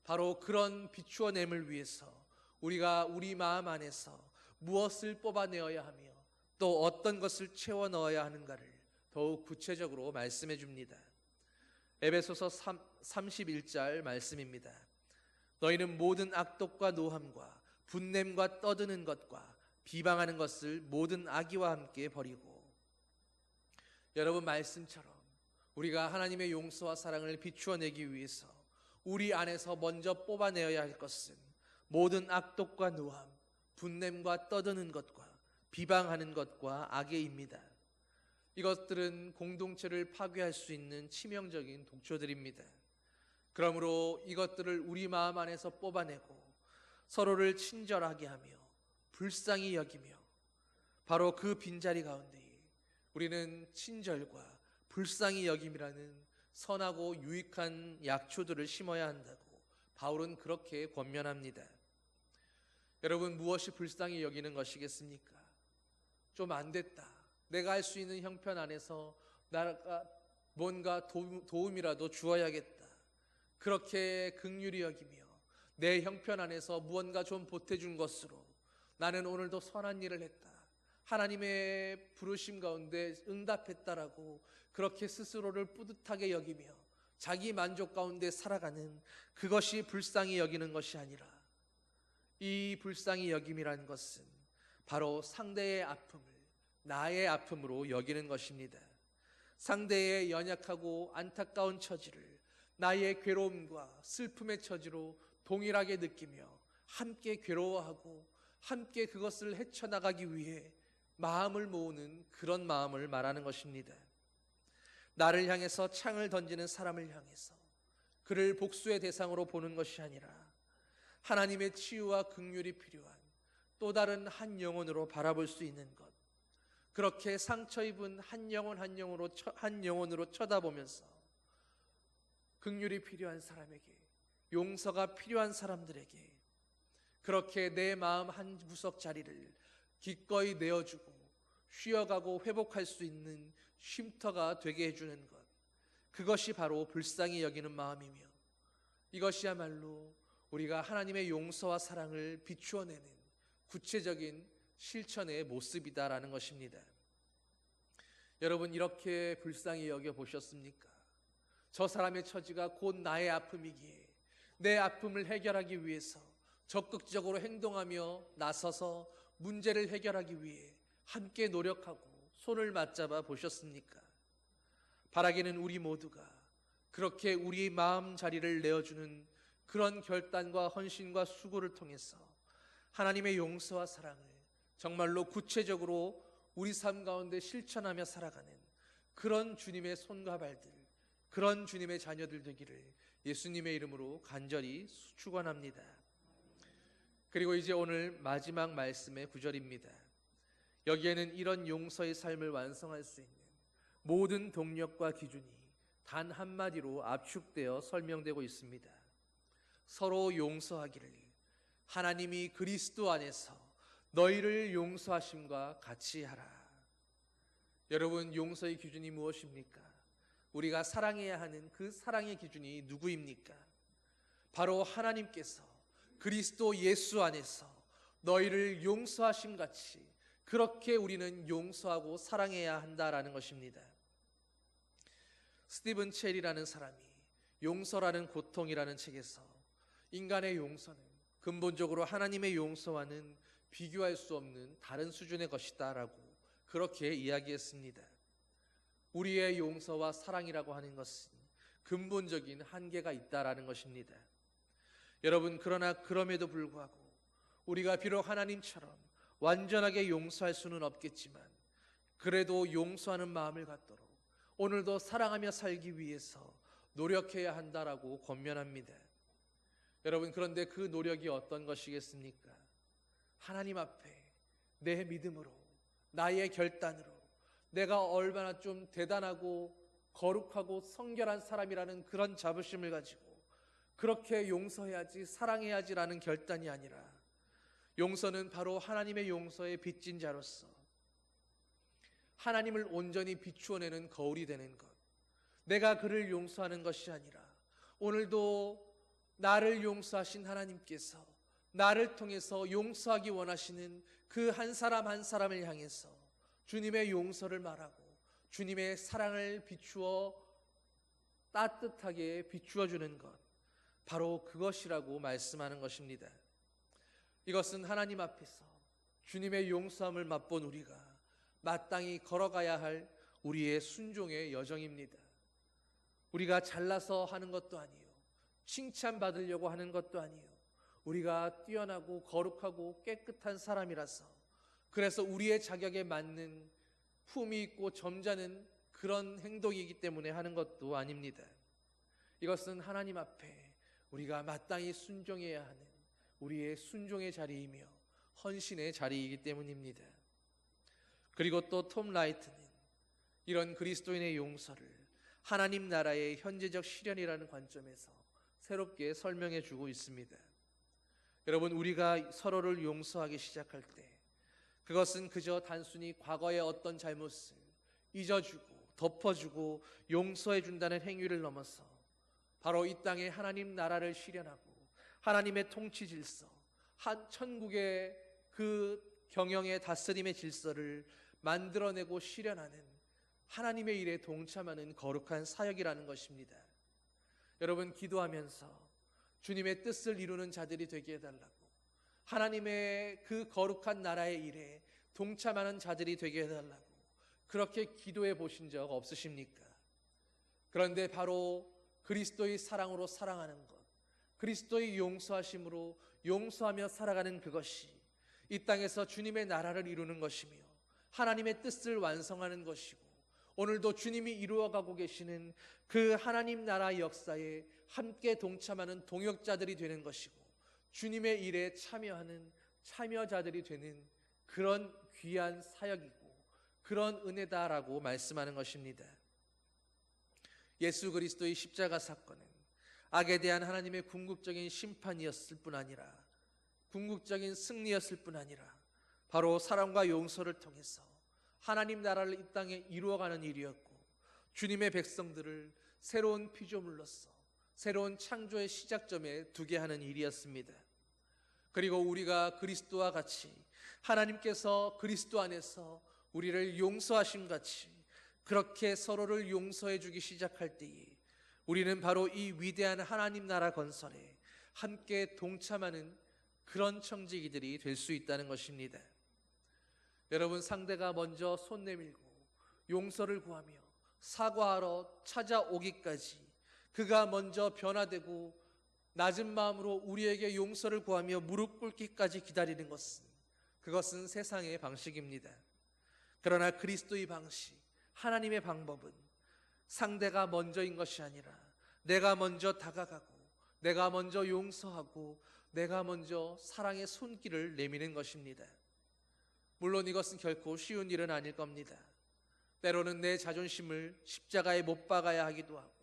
바로 그런 비추어냄을 위해서 우리가 우리 마음 안에서 무엇을 뽑아내어야 하며 또 어떤 것을 채워 넣어야 하는가를 더욱 구체적으로 말씀해 줍니다. 에베소서 31절 말씀입니다. 너희는 모든 악독과 노함과 분냄과 떠드는 것과 비방하는 것을 모든 악의와 함께 버리고. 여러분, 말씀처럼 우리가 하나님의 용서와 사랑을 비추어내기 위해서 우리 안에서 먼저 뽑아내어야 할 것은 모든 악독과 노함, 분냄과 떠드는 것과 비방하는 것과 악의입니다. 이것들은 공동체를 파괴할 수 있는 치명적인 독초들입니다. 그러므로 이것들을 우리 마음 안에서 뽑아내고 서로를 친절하게 하며 불쌍히 여기며 바로 그 빈자리 가운데 우리는 친절과 불쌍히 여김이라는 선하고 유익한 약초들을 심어야 한다고 바울은 그렇게 권면합니다. 여러분, 무엇이 불쌍히 여기는 것이겠습니까? 좀 안 됐다, 내가 할 수 있는 형편 안에서 나가 뭔가 도움이라도 주어야겠다, 그렇게 긍휼히 여기며 내 형편 안에서 무언가 좀 보태준 것으로 나는 오늘도 선한 일을 했다, 하나님의 부르심 가운데 응답했다라고 그렇게 스스로를 뿌듯하게 여기며 자기 만족 가운데 살아가는 그것이 불쌍히 여기는 것이 아니라, 이 불쌍히 여김이라는 것은 바로 상대의 아픔을 나의 아픔으로 여기는 것입니다. 상대의 연약하고 안타까운 처지를 나의 괴로움과 슬픔의 처지로 동일하게 느끼며 함께 괴로워하고 함께 그것을 헤쳐나가기 위해 마음을 모으는 그런 마음을 말하는 것입니다. 나를 향해서 창을 던지는 사람을 향해서 그를 복수의 대상으로 보는 것이 아니라 하나님의 치유와 긍휼이 필요한 또 다른 한 영혼으로 바라볼 수 있는 것, 그렇게 상처 입은 한 영혼 한 영혼으로 쳐다보면서 긍휼이 필요한 사람에게, 용서가 필요한 사람들에게 그렇게 내 마음 한 구석 자리를 기꺼이 내어주고 쉬어가고 회복할 수 있는 쉼터가 되게 해주는 것, 그것이 바로 불쌍히 여기는 마음이며 이것이야말로 우리가 하나님의 용서와 사랑을 비추어내는 구체적인 실천의 모습이다라는 것입니다. 여러분, 이렇게 불쌍히 여겨보셨습니까? 저 사람의 처지가 곧 나의 아픔이기에 내 아픔을 해결하기 위해서 적극적으로 행동하며 나서서 문제를 해결하기 위해 함께 노력하고 손을 맞잡아 보셨습니까? 바라기는 우리 모두가 그렇게 우리 마음 자리를 내어주는 그런 결단과 헌신과 수고를 통해서 하나님의 용서와 사랑을 정말로 구체적으로 우리 삶 가운데 실천하며 살아가는 그런 주님의 손과 발들, 그런 주님의 자녀들 되기를 예수님의 이름으로 간절히 축원합니다. 그리고 이제 오늘 마지막 말씀의 구절입니다. 여기에는 이런 용서의 삶을 완성할 수 있는 모든 동력과 기준이 단 한마디로 압축되어 설명되고 있습니다. 서로 용서하기를 하나님이 그리스도 안에서 너희를 용서하심과 같이 하라. 여러분, 용서의 기준이 무엇입니까? 우리가 사랑해야 하는 그 사랑의 기준이 누구입니까? 바로 하나님께서 그리스도 예수 안에서 너희를 용서하심 같이 그렇게 우리는 용서하고 사랑해야 한다라는 것입니다. 스티븐 첼이라는 사람이 용서라는 고통이라는 책에서 인간의 용서는 근본적으로 하나님의 용서와는 비교할 수 없는 다른 수준의 것이다 라고 그렇게 이야기했습니다. 우리의 용서와 사랑이라고 하는 것은 근본적인 한계가 있다라는 것입니다. 여러분, 그러나 그럼에도 불구하고 우리가 비록 하나님처럼 완전하게 용서할 수는 없겠지만 그래도 용서하는 마음을 갖도록 오늘도 사랑하며 살기 위해서 노력해야 한다라고 권면합니다. 여러분, 그런데 그 노력이 어떤 것이겠습니까? 하나님 앞에 내 믿음으로, 나의 결단으로 내가 얼마나 좀 대단하고 거룩하고 성결한 사람이라는 그런 자부심을 가지고 그렇게 용서해야지, 사랑해야지라는 결단이 아니라 용서는 바로 하나님의 용서에 빚진 자로서 하나님을 온전히 비추어내는 거울이 되는 것, 내가 그를 용서하는 것이 아니라 오늘도 나를 용서하신 하나님께서 나를 통해서 용서하기 원하시는 그 한 사람 한 사람을 향해서 주님의 용서를 말하고 주님의 사랑을 비추어 따뜻하게 비추어 주는 것, 바로 그것이라고 말씀하는 것입니다. 이것은 하나님 앞에서 주님의 용서함을 맛본 우리가 마땅히 걸어가야 할 우리의 순종의 여정입니다. 우리가 잘나서 하는 것도 아니요, 칭찬받으려고 하는 것도 아니요, 우리가 뛰어나고 거룩하고 깨끗한 사람이라서 그래서 우리의 자격에 맞는 품이 있고 점잖은 그런 행동이기 때문에 하는 것도 아닙니다. 이것은 하나님 앞에 우리가 마땅히 순종해야 하는 우리의 순종의 자리이며 헌신의 자리이기 때문입니다. 그리고 또 톰 라이트는 이런 그리스도인의 용서를 하나님 나라의 현재적 실현이라는 관점에서 새롭게 설명해 주고 있습니다. 여러분, 우리가 서로를 용서하기 시작할 때 그것은 그저 단순히 과거의 어떤 잘못을 잊어주고 덮어주고 용서해 준다는 행위를 넘어서 바로 이 땅에 하나님 나라를 실현하고 하나님의 통치 질서, 한 천국의 그 경영의 다스림의 질서를 만들어내고 실현하는 하나님의 일에 동참하는 거룩한 사역이라는 것입니다. 여러분, 기도하면서 주님의 뜻을 이루는 자들이 되게 해달라고, 하나님의 그 거룩한 나라의 일에 동참하는 자들이 되게 해달라고 그렇게 기도해 보신 적 없으십니까? 그런데 바로 그리스도의 사랑으로 사랑하는 것, 그리스도의 용서하심으로 용서하며 살아가는 그것이 이 땅에서 주님의 나라를 이루는 것이며 하나님의 뜻을 완성하는 것이고 오늘도 주님이 이루어가고 계시는 그 하나님 나라 역사에 함께 동참하는 동역자들이 되는 것이고 주님의 일에 참여하는 참여자들이 되는 그런 귀한 사역이고 그런 은혜다라고 말씀하는 것입니다. 예수 그리스도의 십자가 사건은 악에 대한 하나님의 궁극적인 심판이었을 뿐 아니라 궁극적인 승리였을 뿐 아니라 바로 사랑과 용서를 통해서 하나님 나라를 이 땅에 이루어가는 일이었고 주님의 백성들을 새로운 피조물로서 새로운 창조의 시작점에 두게 하는 일이었습니다. 그리고 우리가 그리스도와 같이 하나님께서 그리스도 안에서 우리를 용서하심 같이 그렇게 서로를 용서해 주기 시작할 때에 우리는 바로 이 위대한 하나님 나라 건설에 함께 동참하는 그런 청지기들이 될 수 있다는 것입니다. 여러분, 상대가 먼저 손 내밀고 용서를 구하며 사과하러 찾아오기까지, 그가 먼저 변화되고 낮은 마음으로 우리에게 용서를 구하며 무릎 꿇기까지 기다리는 그것은 세상의 방식입니다. 그러나 그리스도의 방식, 하나님의 방법은 상대가 먼저인 것이 아니라 내가 먼저 다가가고 내가 먼저 용서하고 내가 먼저 사랑의 손길을 내미는 것입니다. 물론 이것은 결코 쉬운 일은 아닐 겁니다. 때로는 내 자존심을 십자가에 못 박아야 하기도 하고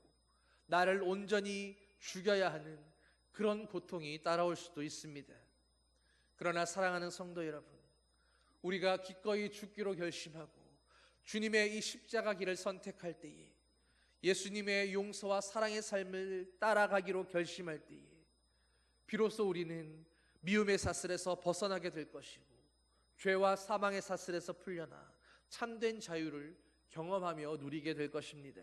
나를 온전히 죽여야 하는 그런 고통이 따라올 수도 있습니다. 그러나 사랑하는 성도 여러분, 우리가 기꺼이 죽기로 결심하고 주님의 이 십자가 길을 선택할 때에, 예수님의 용서와 사랑의 삶을 따라가기로 결심할 때에 비로소 우리는 미움의 사슬에서 벗어나게 될 것이고 죄와 사망의 사슬에서 풀려나 참된 자유를 경험하며 누리게 될 것입니다.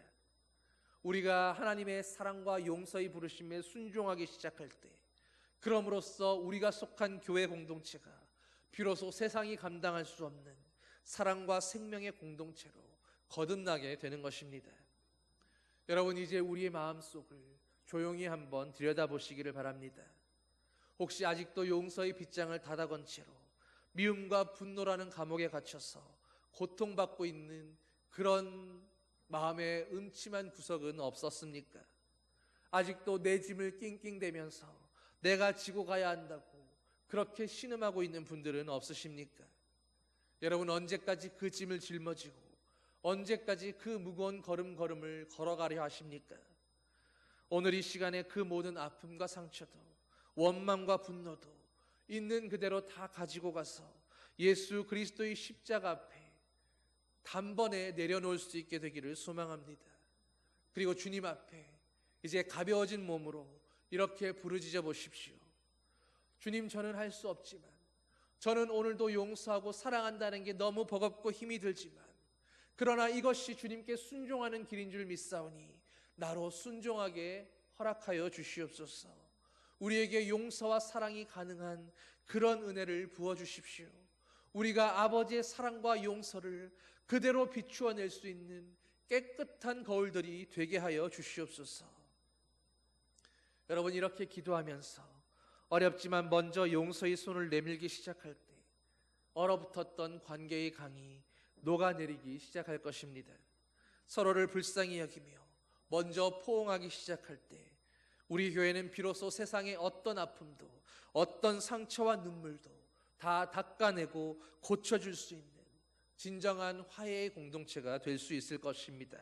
우리가 하나님의 사랑과 용서의 부르심에 순종하기 시작할 때, 그럼으로써 우리가 속한 교회 공동체가 비로소 세상이 감당할 수 없는 사랑과 생명의 공동체로 거듭나게 되는 것입니다. 여러분, 이제 우리의 마음속을 조용히 한번 들여다보시기를 바랍니다. 혹시 아직도 용서의 빗장을 닫아건 채로 미움과 분노라는 감옥에 갇혀서 고통받고 있는 그런 마음의 음침한 구석은 없었습니까? 아직도 내 짐을 낑낑대면서 내가 지고 가야 한다고 그렇게 신음하고 있는 분들은 없으십니까? 여러분, 언제까지 그 짐을 짊어지고 언제까지 그 무거운 걸음걸음을 걸어가려 하십니까? 오늘 이 시간에 그 모든 아픔과 상처도 원망과 분노도 있는 그대로 다 가지고 가서 예수 그리스도의 십자가 앞에 단번에 내려놓을 수 있게 되기를 소망합니다. 그리고 주님 앞에 이제 가벼워진 몸으로 이렇게 부르짖어 보십시오. 주님, 저는 할 수 없지만, 저는 오늘도 용서하고 사랑한다는 게 너무 버겁고 힘이 들지만, 그러나 이것이 주님께 순종하는 길인 줄 믿사오니 나로 순종하게 허락하여 주시옵소서. 우리에게 용서와 사랑이 가능한 그런 은혜를 부어주십시오. 우리가 아버지의 사랑과 용서를 그대로 비추어낼 수 있는 깨끗한 거울들이 되게 하여 주시옵소서. 여러분, 이렇게 기도하면서 어렵지만 먼저 용서의 손을 내밀기 시작할 때 얼어붙었던 관계의 강이 녹아내리기 시작할 것입니다. 서로를 불쌍히 여기며 먼저 포옹하기 시작할 때 우리 교회는 비로소 세상의 어떤 아픔도 어떤 상처와 눈물도 다 닦아내고 고쳐줄 수 있는 진정한 화해의 공동체가 될 수 있을 것입니다.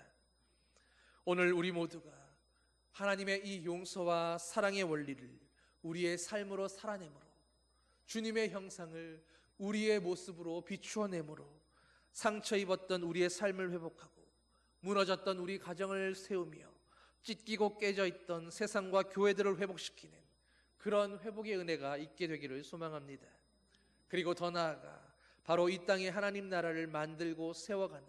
오늘 우리 모두가 하나님의 이 용서와 사랑의 원리를 우리의 삶으로 살아내므로, 주님의 형상을 우리의 모습으로 비추어내므로 상처 입었던 우리의 삶을 회복하고 무너졌던 우리 가정을 세우며 찢기고 깨져 있던 세상과 교회들을 회복시키는 그런 회복의 은혜가 있게 되기를 소망합니다. 그리고 더 나아가 바로 이 땅에 하나님 나라를 만들고 세워가는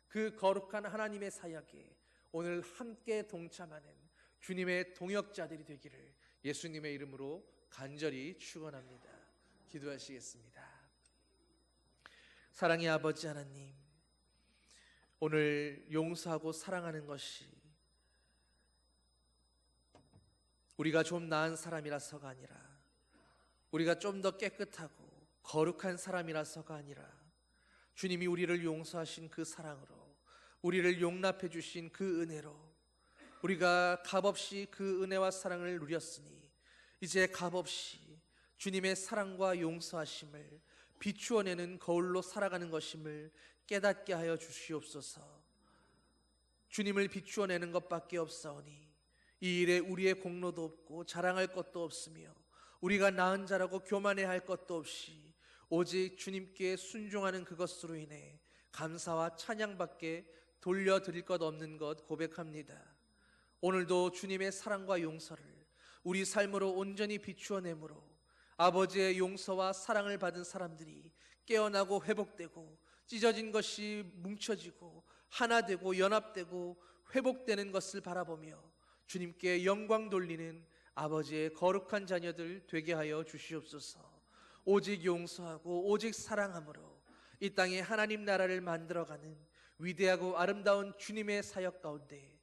그 거룩한 하나님의 사역에 오늘 함께 동참하는 주님의 동역자들이 되기를 예수님의 이름으로 간절히 축원합니다. 기도하시겠습니다. 사랑의 아버지 하나님, 오늘 용서하고 사랑하는 것이 우리가 좀 나은 사람이라서가 아니라, 우리가 좀 더 깨끗하고 거룩한 사람이라서가 아니라, 주님이 우리를 용서하신 그 사랑으로, 우리를 용납해 주신 그 은혜로 우리가 값없이 그 은혜와 사랑을 누렸으니 이제 값없이 주님의 사랑과 용서하심을 비추어내는 거울로 살아가는 것임을 깨닫게 하여 주시옵소서. 주님을 비추어내는 것밖에 없사오니 이 일에 우리의 공로도 없고 자랑할 것도 없으며 우리가 나은 자라고 교만해야 할 것도 없이 오직 주님께 순종하는 그것으로 인해 감사와 찬양밖에 돌려드릴 것 없는 것 고백합니다. 오늘도 주님의 사랑과 용서를 우리 삶으로 온전히 비추어내므로 아버지의 용서와 사랑을 받은 사람들이 깨어나고 회복되고 찢어진 것이 뭉쳐지고 하나 되고 연합되고 회복되는 것을 바라보며 주님께 영광 돌리는 아버지의 거룩한 자녀들 되게 하여 주시옵소서. 오직 용서하고 오직 사랑함으로 이 땅에 하나님 나라를 만들어가는 위대하고 아름다운 주님의 사역 가운데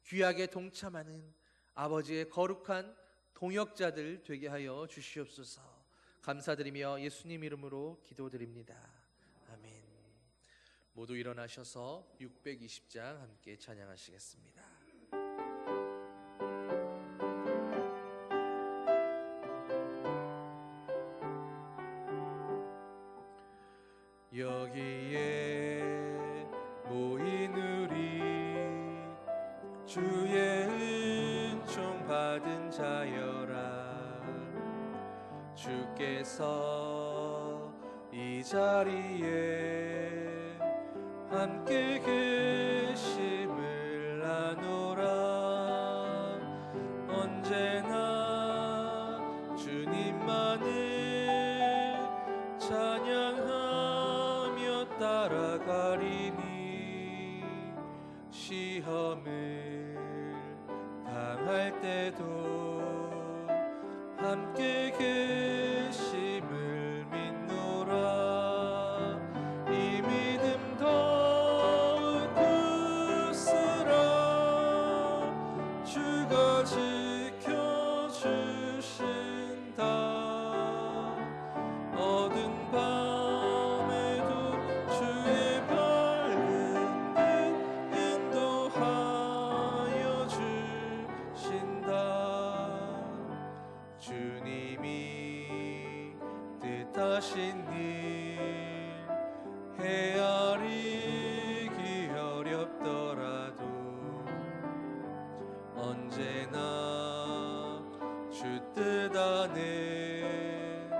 귀하게 동참하는 아버지의 거룩한 동역자들 되게 하여 주시옵소서. 감사드리며 예수님 이름으로 기도드립니다. 아멘. 모두 일어나셔서 620장 함께 찬양하시겠습니다. 여기에 모인 우리 주의 은총 받은 자여라. 주께서 이 자리에 함께 계심을 아노라. 언제나 주님만을 찬양하며 따라가리니 시험을 당할 때도 함께 계심을 믿노라. 이 믿음 더욱 굳으라. 주가 지켜주신다. 어두운 밤에도 주의 밝은 빛 인도하여 주신다. 주님이 뜻하신 일 헤아리기 어렵더라도 언제나 주 뜻 안에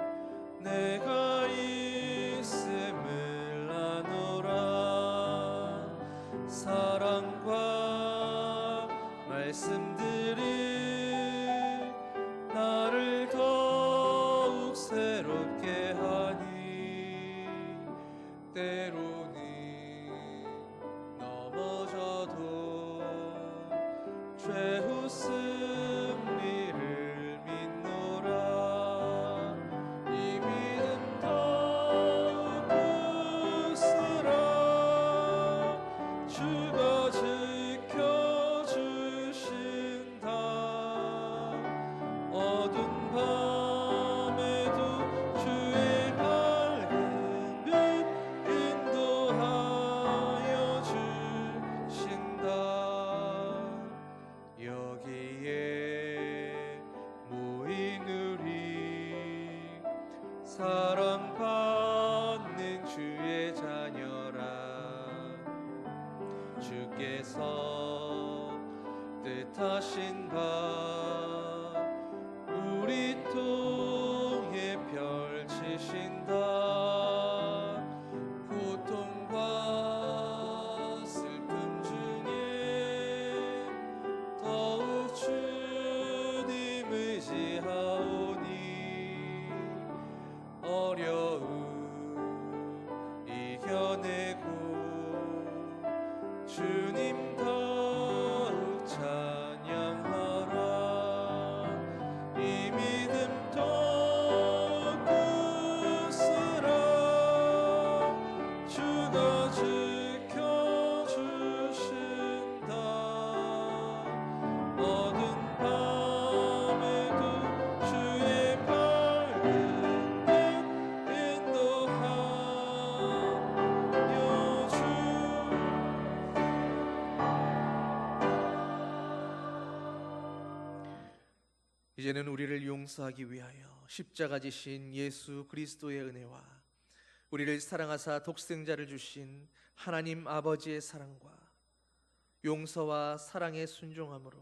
내가 있음을 아노라. 사랑과 말씀들이 나를 더욱 새롭게 하니 때로는 넘어져도 최후 승리를 믿노라. 이 믿음 더욱 굳으라. 주가 지켜주신다. 어두운 밤에도 주의 밝은 빛 인도하여 주신다. 여기에 모인 우리 사랑받는 주의 자녀라. 주께서 뜻하신 바 우리 통해 펼치신다. 고통과 슬픔 중에 더욱 주님 의지하오니 어려움 이겨내고 주님 더욱 찬양하라. 이 믿음 더욱 굳으라. 주가 지켜주신다. 어두운 밤에도 주의 밝은 빛 인도하여 주. 이제는 우리를 용서하기 위하여 십자가 지신 예수 그리스도의 은혜와 우리를 사랑하사 독생자를 주신 하나님 아버지의 사랑과 용서와 사랑의 순종함으로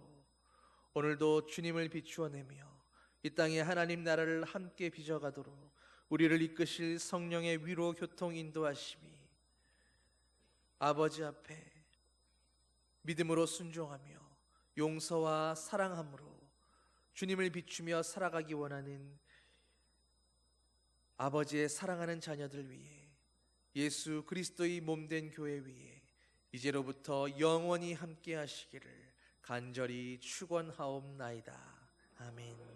오늘도 주님을 비추어내며 이 땅에 하나님 나라를 함께 빚어가도록 우리를 이끄실 성령의 위로 교통 인도하심이 아버지 앞에 믿음으로 순종하며 용서와 사랑함으로 주님을 비추며 살아가기 원하는 아버지의 사랑하는 자녀들 위해 예수 그리스도의 몸된 교회 위에 이제로부터 영원히 함께 하시기를 간절히 축원하옵나이다. 아멘.